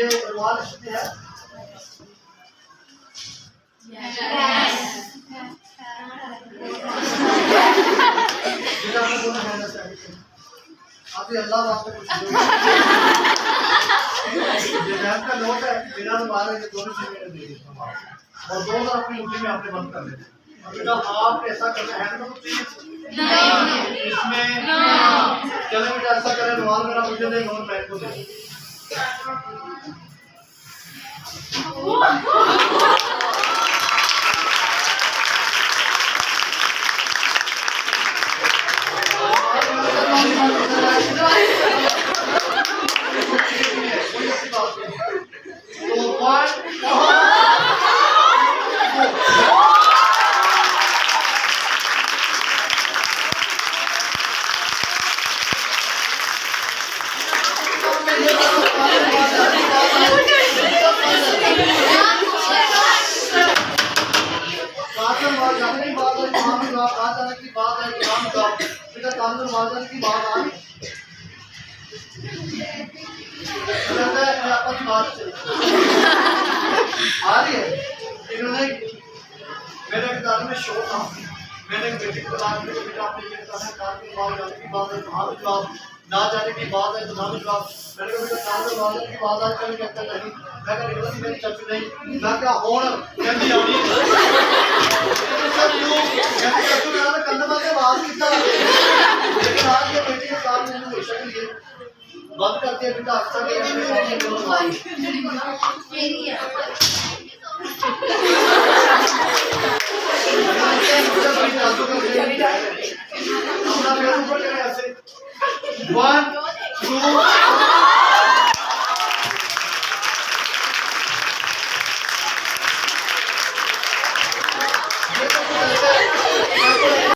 ये सवाल इसमें है अभी अल्लाह वास्ते कुछ का नोट है बिना मारे के दोनों से मेरे दे और दोनों अपनी उंगली में आपने बंद कर लेते बेटा आप ऐसा करना है तो इसमें चले बेटा ऐसा करें रुमाल मेरा मुझे दे नोट बैग को दे इन्होंने मेरे किताब में शो था मैंने बेटी को बताया कि बेटा आपने ये बताया कार की बात जाने की बात है कहाँ जवाब ना जाने की बात है तो ना जवाब मैंने कहा बेटा कार में बात की बात आज कल कहता नहीं मैं कहा निकल मेरी चर्च नहीं मैं क्या होड़ कहती आनी सब लोग कहते चर्च में आना करने वाले बात कितना लेकिन आज ये बेटी के साथ मैंने हमेशा के लिए बंद करती है बेटा अच्छा के One, two